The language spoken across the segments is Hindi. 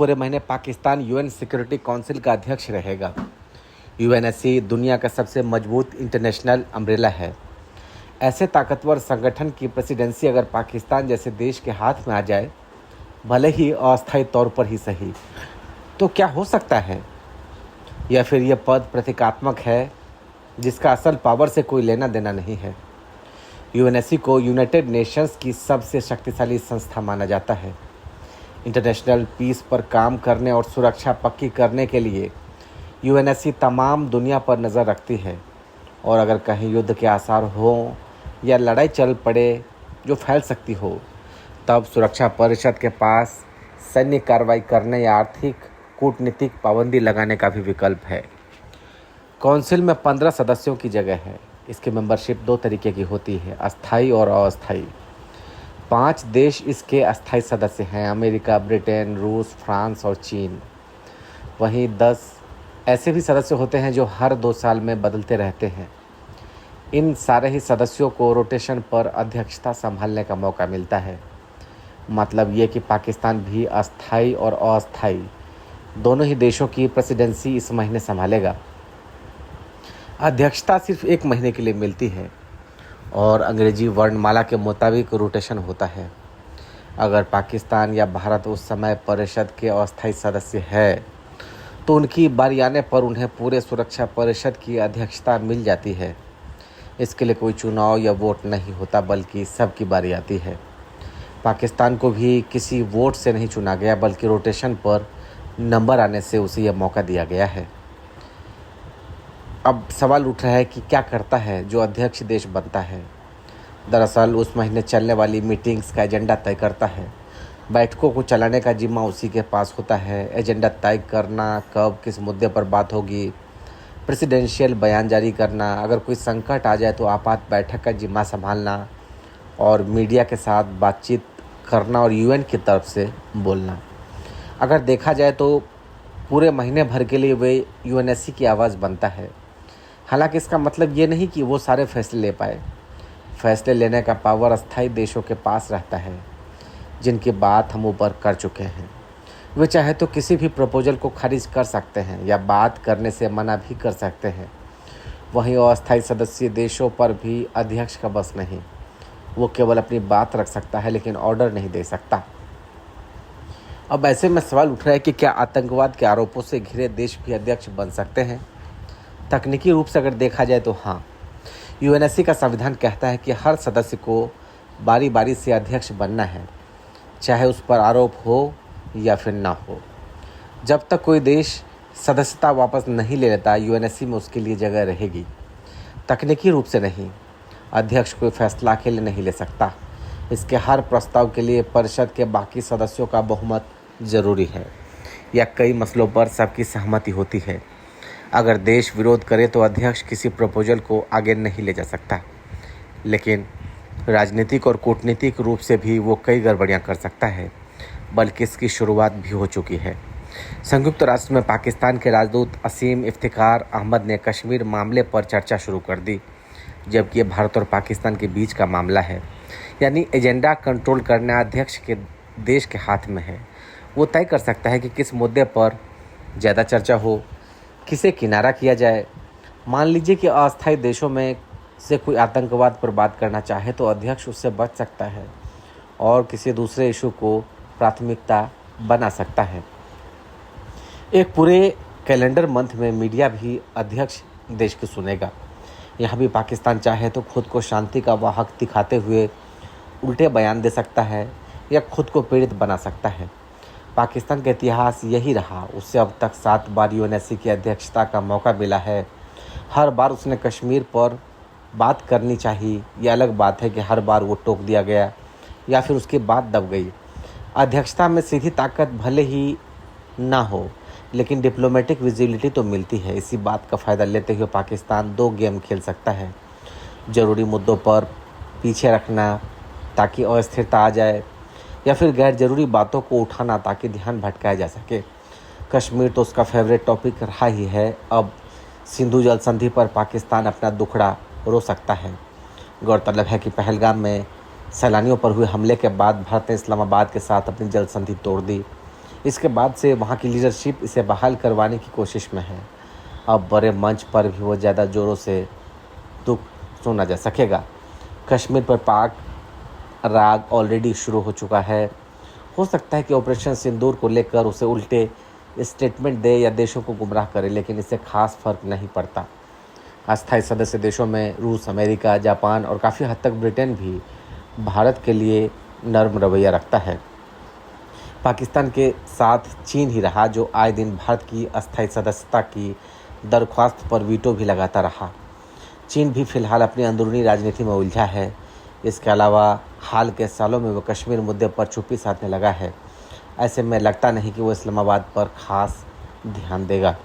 पूरे महीने पाकिस्तान यूएन सिक्योरिटी काउंसिल का अध्यक्ष रहेगा। यूएनएससी दुनिया का सबसे मजबूत इंटरनेशनल अम्ब्रेला है। ऐसे ताकतवर संगठन की प्रेसिडेंसी अगर पाकिस्तान जैसे देश के हाथ में आ जाए, भले ही अस्थायी तौर पर ही सही, तो क्या हो सकता है? या फिर यह पद प्रतीकात्मक है जिसका असल पावर से कोई लेना देना नहीं है। यूएनएससी को यूनाइटेड नेशंस की सबसे शक्तिशाली संस्था माना जाता है। इंटरनेशनल पीस पर काम करने और सुरक्षा पक्की करने के लिए यूएनएससी तमाम दुनिया पर नज़र रखती है, और अगर कहीं युद्ध के आसार हों या लड़ाई चल पड़े जो फैल सकती हो, तब सुरक्षा परिषद के पास सैन्य कार्रवाई करने या आर्थिक कूटनीतिक पाबंदी लगाने का भी विकल्प है। काउंसिल में 15 सदस्यों की जगह है। इसकी मेंबरशिप 2 तरीके की होती है, अस्थायी और अस्थायी। 5 देश इसके अस्थायी सदस्य हैं, अमेरिका, ब्रिटेन, रूस, फ्रांस और चीन। वहीं 10 ऐसे भी सदस्य होते हैं जो हर 2 साल में बदलते रहते हैं। इन सारे ही सदस्यों को रोटेशन पर अध्यक्षता संभालने का मौका मिलता है। मतलब ये कि पाकिस्तान भी अस्थायी और अस्थायी दोनों ही देशों की प्रेसिडेंसी इस महीने संभालेगा। अध्यक्षता सिर्फ 1 महीने के लिए मिलती है और अंग्रेजी वर्णमाला के मुताबिक रोटेशन होता है। अगर पाकिस्तान या भारत उस समय परिषद के अस्थायी सदस्य है तो उनकी बारी आने पर उन्हें पूरे सुरक्षा परिषद की अध्यक्षता मिल जाती है। इसके लिए कोई चुनाव या वोट नहीं होता, बल्कि सबकी बारी आती है। पाकिस्तान को भी किसी वोट से नहीं चुना गया, बल्कि रोटेशन पर नंबर आने से उसे यह मौका दिया गया है। अब सवाल उठ रहा है कि क्या करता है जो अध्यक्ष देश बनता है। दरअसल उस महीने चलने वाली मीटिंग्स का एजेंडा तय करता है। बैठकों को चलाने का जिम्मा उसी के पास होता है। एजेंडा तय करना, कब किस मुद्दे पर बात होगी, प्रेसिडेंशियल बयान जारी करना, अगर कोई संकट आ जाए तो आपात बैठक का जिम्मा संभालना, और मीडिया के साथ बातचीत करना और यूएन की तरफ से बोलना। अगर देखा जाए तो पूरे महीने भर के लिए वे यूएनएससी की आवाज़ बनता है। हालांकि इसका मतलब ये नहीं कि वो सारे फैसले ले पाए। फैसले लेने का पावर अस्थायी देशों के पास रहता है, जिनकी बात हम ऊपर कर चुके हैं। वे चाहे तो किसी भी प्रपोजल को खारिज कर सकते हैं या बात करने से मना भी कर सकते हैं। वहीं अस्थायी सदस्य देशों पर भी अध्यक्ष का बस नहीं। वो केवल अपनी बात रख सकता है, लेकिन ऑर्डर नहीं दे सकता। अब ऐसे में सवाल उठ रहा है कि क्या आतंकवाद के आरोपों से घिरे देश भी अध्यक्ष बन सकते हैं? तकनीकी रूप से अगर देखा जाए तो हाँ। यूएनएससी का संविधान कहता है कि हर सदस्य को बारी बारी से अध्यक्ष बनना है, चाहे उस पर आरोप हो या फिर ना हो। जब तक कोई देश सदस्यता वापस नहीं ले लेता, यूएनएससी में उसके लिए जगह रहेगी। तकनीकी रूप से नहीं, अध्यक्ष कोई फैसला अकेले नहीं ले सकता। इसके हर प्रस्ताव के लिए परिषद के बाकी सदस्यों का बहुमत जरूरी है, या कई मसलों पर सबकी सहमति होती है। अगर देश विरोध करे तो अध्यक्ष किसी प्रपोजल को आगे नहीं ले जा सकता, लेकिन राजनीतिक और कूटनीतिक रूप से भी वो कई गड़बड़ियां कर सकता है, बल्कि इसकी शुरुआत भी हो चुकी है। संयुक्त राष्ट्र में पाकिस्तान के राजदूत असीम इफ्तिखार अहमद ने कश्मीर मामले पर चर्चा शुरू कर दी, जबकि ये भारत और पाकिस्तान के बीच का मामला है। यानी एजेंडा कंट्रोल करना अध्यक्ष के देश के हाथ में है। वो तय कर सकता है कि किस मुद्दे पर ज़्यादा चर्चा हो, किसे किनारा किया जाए। मान लीजिए कि अस्थायी देशों में से कोई आतंकवाद पर बात करना चाहे तो अध्यक्ष उससे बच सकता है और किसी दूसरे इशू को प्राथमिकता बना सकता है। एक पूरे कैलेंडर मंथ में मीडिया भी अध्यक्ष देश की सुनेगा। यहाँ भी पाकिस्तान चाहे तो खुद को शांति का वाहक दिखाते हुए उल्टे बयान दे सकता है या खुद को पीड़ित बना सकता है। पाकिस्तान का इतिहास यही रहा। उससे अब तक 7 बार यूएनएससी की अध्यक्षता का मौका मिला है। हर बार उसने कश्मीर पर बात करनी चाहिए। यह अलग बात है कि हर बार वो टोक दिया गया या फिर उसकी बात दब गई। अध्यक्षता में सीधी ताकत भले ही ना हो, लेकिन डिप्लोमेटिक विजिबिलिटी तो मिलती है। इसी बात का फ़ायदा लेते हुए पाकिस्तान 2 गेम खेल सकता है। ज़रूरी मुद्दों पर पीछे रखना ताकि अस्थिरता आ जाए, या फिर गैर ज़रूरी बातों को उठाना ताकि ध्यान भटकाया जा सके। कश्मीर तो उसका फेवरेट टॉपिक रहा ही है। अब सिंधु जल संधि पर पाकिस्तान अपना दुखड़ा रो सकता है। गौरतलब है कि पहलगाम में सैलानियों पर हुए हमले के बाद भारत ने इस्लामाबाद के साथ अपनी जल संधि तोड़ दी। इसके बाद से वहाँ की लीडरशिप इसे बहाल करवाने की कोशिश में है। अब बड़े मंच पर भी वो ज़्यादा ज़ोरों से दुख सुना जा सकेगा। कश्मीर पर पाक राग ऑलरेडी शुरू हो चुका है। हो सकता है कि ऑपरेशन सिंदूर को लेकर उसे उल्टे स्टेटमेंट दे या देशों को गुमराह करे, लेकिन इससे खास फर्क नहीं पड़ता। अस्थायी सदस्य देशों में रूस, अमेरिका, जापान और काफ़ी हद तक ब्रिटेन भी भारत के लिए नर्म रवैया रखता है। पाकिस्तान के साथ चीन ही रहा जो आए दिन भारत की अस्थायी सदस्यता की दरख्वास्त पर वीटो भी लगाता रहा। चीन भी फिलहाल अपनी अंदरूनी राजनीति में उलझा है। इसके अलावा हाल के सालों में वो कश्मीर मुद्दे पर चुप्पी साधने लगा है। ऐसे में लगता नहीं कि वो इस्लामाबाद पर खास ध्यान देगा।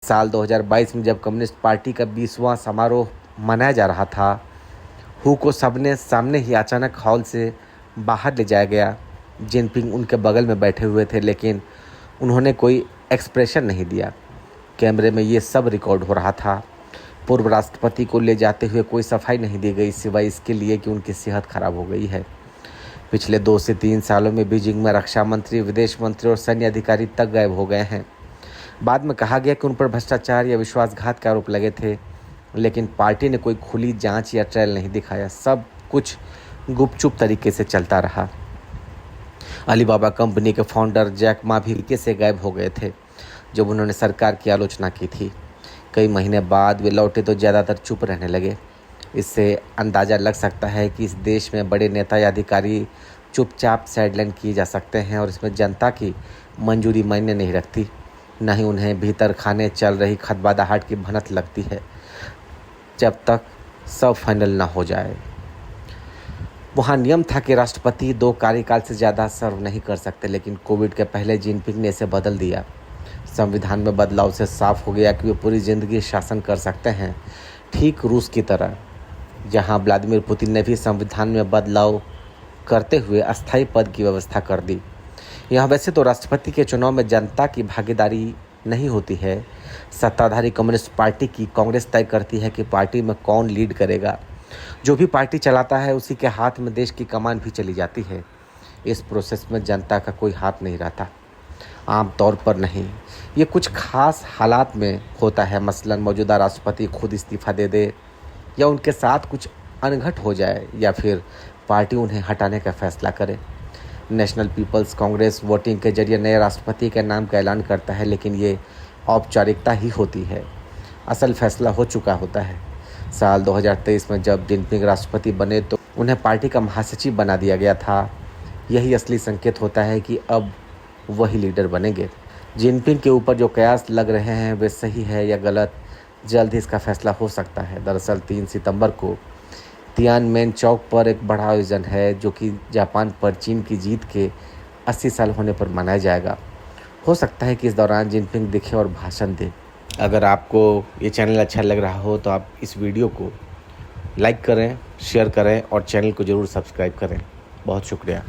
साल 2022 में जब कम्युनिस्ट पार्टी का 20वां समारोह मनाया जा रहा था, हू को सबने सामने ही अचानक हॉल से बाहर ले जाया गया। जिनपिंग उनके बगल में बैठे हुए थे, लेकिन उन्होंने कोई एक्सप्रेशन नहीं दिया। कैमरे में ये सब रिकॉर्ड हो रहा था। पूर्व राष्ट्रपति को ले जाते हुए कोई सफाई नहीं दी गई, सिवाय इसके लिए कि उनकी सेहत खराब हो गई है। पिछले 2 से 3 सालों में बीजिंग में रक्षा मंत्री, विदेश मंत्री और सैन्य अधिकारी तक गायब हो गए हैं। बाद में कहा गया कि उन पर भ्रष्टाचार या विश्वासघात के आरोप लगे थे, लेकिन पार्टी ने कोई खुली जांच या ट्रायल नहीं दिखाया। सब कुछ गुपचुप तरीके से चलता रहा। अलीबाबा कंपनी के फाउंडर जैक मा भी तरीके से गायब हो गए थे जब उन्होंने सरकार की आलोचना की थी। कई महीने बाद वे लौटे तो ज़्यादातर चुप रहने लगे। इससे अंदाज़ा लग सकता है कि इस देश में बड़े नेता या अधिकारी चुपचाप साइडलाइन किए जा सकते हैं और इसमें जनता की मंजूरी मायने नहीं रखती। न ही उन्हें भीतर खाने चल रही खदबदाहट की भनक लगती है, जब तक सब फाइनल ना हो जाए। वहाँ नियम था कि राष्ट्रपति 2 कार्यकाल से ज़्यादा सर्व नहीं कर सकते, लेकिन कोविड के पहले जिनपिंग ने इसे बदल दिया। संविधान में बदलाव से साफ हो गया कि वे पूरी ज़िंदगी शासन कर सकते हैं, ठीक रूस की तरह, जहाँ व्लादिमीर पुतिन ने भी संविधान में बदलाव करते हुए अस्थायी पद की व्यवस्था कर दी। यहाँ वैसे तो राष्ट्रपति के चुनाव में जनता की भागीदारी नहीं होती है। सत्ताधारी कम्युनिस्ट पार्टी की कांग्रेस तय करती है कि पार्टी में कौन लीड करेगा। जो भी पार्टी चलाता है उसी के हाथ में देश की कमान भी चली जाती है। इस प्रोसेस में जनता का कोई हाथ नहीं रहता, आम तौर पर नहीं। ये कुछ खास हालात में होता है, मसलन मौजूदा राष्ट्रपति खुद इस्तीफा दे दे, या उनके साथ कुछ अनघट हो जाए, या फिर पार्टी उन्हें हटाने का फैसला करे। नेशनल पीपल्स कांग्रेस वोटिंग के जरिए नए राष्ट्रपति के नाम का ऐलान करता है, लेकिन ये औपचारिकता ही होती है। असल फैसला हो चुका होता है। साल 2023 में जब जिनपिंग राष्ट्रपति बने तो उन्हें पार्टी का महासचिव बना दिया गया था। यही असली संकेत होता है कि अब वही लीडर बनेंगे। जिनपिंग के ऊपर जो कयास लग रहे हैं वे सही है या गलत, जल्द ही इसका फैसला हो सकता है। दरअसल 3 सितंबर को तियानमेन चौक पर एक बड़ा आयोजन है जो कि जापान पर चीन की जीत के 80 साल होने पर मनाया जाएगा। हो सकता है कि इस दौरान जिनपिंग दिखे और भाषण दे। अगर आपको ये चैनल अच्छा लग रहा हो तो आप इस वीडियो को लाइक करें, शेयर करें और चैनल को ज़रूर सब्सक्राइब करें। बहुत शुक्रिया।